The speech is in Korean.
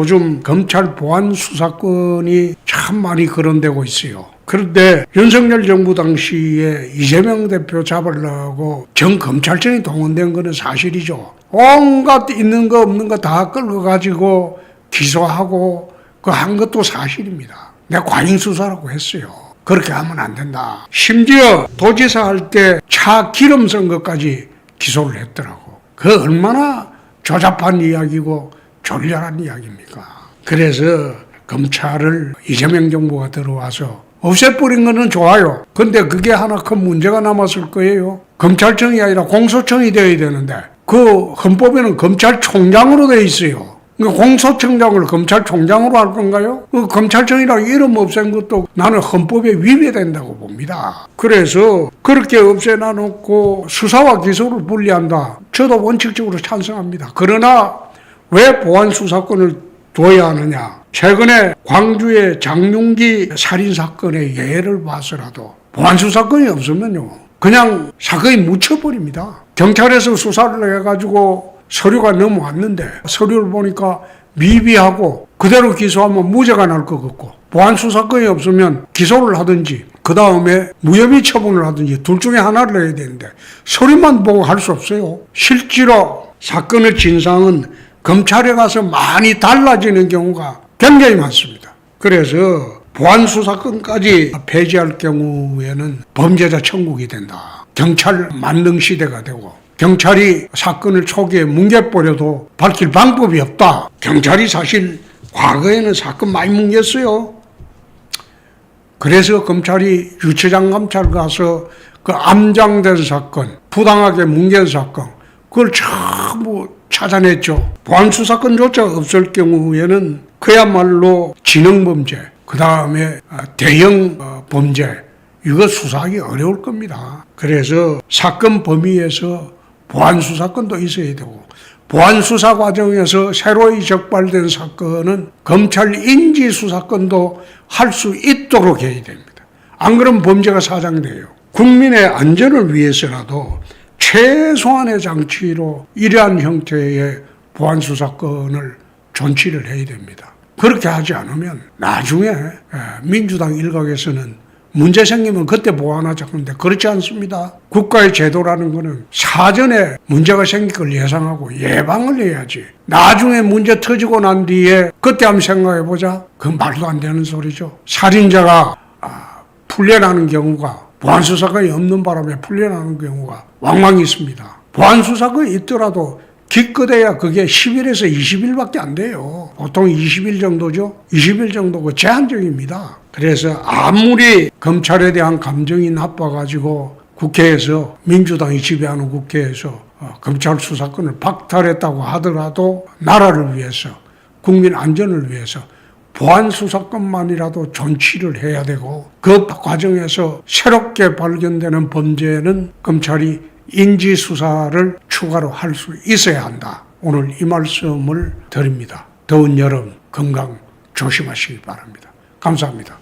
요즘 검찰 보안 수사권이 참 많이 거론되고 있어요. 그런데 윤석열 정부 당시에 이재명 대표 잡으려고 전 검찰청이 동원된 것은 사실이죠. 온갖 있는 거 없는 거 다 끌어가지고 기소하고 그 한 것도 사실입니다. 내가 과잉수사라고 했어요. 그렇게 하면 안 된다. 심지어 도지사 할 때 차 기름 쓴 것까지 기소를 했더라고. 그 얼마나 조잡한 이야기고 졸렬한 이야기입니까? 그래서 검찰을 이재명 정부가 들어와서 없애버린 거는 좋아요. 근데 그게 하나 큰 문제가 남았을 거예요. 검찰청이 아니라 공소청이 되어야 되는데 그 헌법에는 검찰총장으로 되어 있어요. 공소청장을 검찰총장으로 할 건가요? 그 검찰청이라고 이름 없앤 것도 나는 헌법에 위배된다고 봅니다. 그래서 그렇게 없애놔 놓고 수사와 기소를 분리한다. 저도 원칙적으로 찬성합니다. 그러나 왜 보안수사권을 둬야 하느냐? 최근에 광주의 장윤기 살인사건의 예를 봐서라도 보안수사권이 없으면요 그냥 사건이 묻혀버립니다. 경찰에서 수사를 해가지고 서류가 넘어왔는데 서류를 보니까 미비하고 그대로 기소하면 무죄가 날 것 같고 보안수사권이 없으면 기소를 하든지 그 다음에 무혐의 처분을 하든지 둘 중에 하나를 해야 되는데 서류만 보고 할 수 없어요. 실제로 사건의 진상은 검찰에 가서 많이 달라지는 경우가 굉장히 많습니다. 그래서 보안수사권까지 폐지할 경우에는 범죄자 천국이 된다. 경찰 만능 시대가 되고 경찰이 사건을 초기에 뭉개버려도 밝힐 방법이 없다. 경찰이 사실 과거에는 사건 많이 뭉갰어요. 그래서 검찰이 유치장 감찰 가서 그 암장된 사건, 부당하게 뭉갠 사건, 그걸 전부 찾아냈죠. 보안수사권조차 없을 경우에는 그야말로 지능범죄, 그 다음에 대형 범죄, 이거 수사하기 어려울 겁니다. 그래서 사건 범위에서 보안수사권도 있어야 되고 보안수사 과정에서 새로이 적발된 사건은 검찰 인지수사권도 할 수 있도록 해야 됩니다. 안 그러면 범죄가 사장돼요. 국민의 안전을 위해서라도 최소한의 장치로 이러한 형태의 보안수사권을 존치를 해야 됩니다. 그렇게 하지 않으면 나중에 민주당 일각에서는 문제 생기면 그때 보완하자 하는데 그렇지 않습니다. 국가의 제도라는 것은 사전에 문제가 생길 걸 예상하고 예방을 해야지. 나중에 문제 터지고 난 뒤에 그때 한번 생각해보자. 그건 말도 안 되는 소리죠. 살인자가 풀려나는 경우가 보안수사권이 없는 바람에 풀려나는 경우가 왕왕 있습니다. 보안수사권이 있더라도 기껏해야 그게 10일에서 20일밖에 안 돼요. 보통 20일 정도죠. 20일 정도고 제한적입니다. 그래서 아무리 검찰에 대한 감정이 나빠가지고 국회에서 민주당이 지배하는 국회에서 검찰 수사권을 박탈했다고 하더라도 나라를 위해서 국민 안전을 위해서 보안 수사권만이라도 존치를 해야 되고 그 과정에서 새롭게 발견되는 범죄는 검찰이 인지수사를 추가로 할 수 있어야 한다. 오늘 이 말씀을 드립니다. 더운 여름 건강 조심하시기 바랍니다. 감사합니다.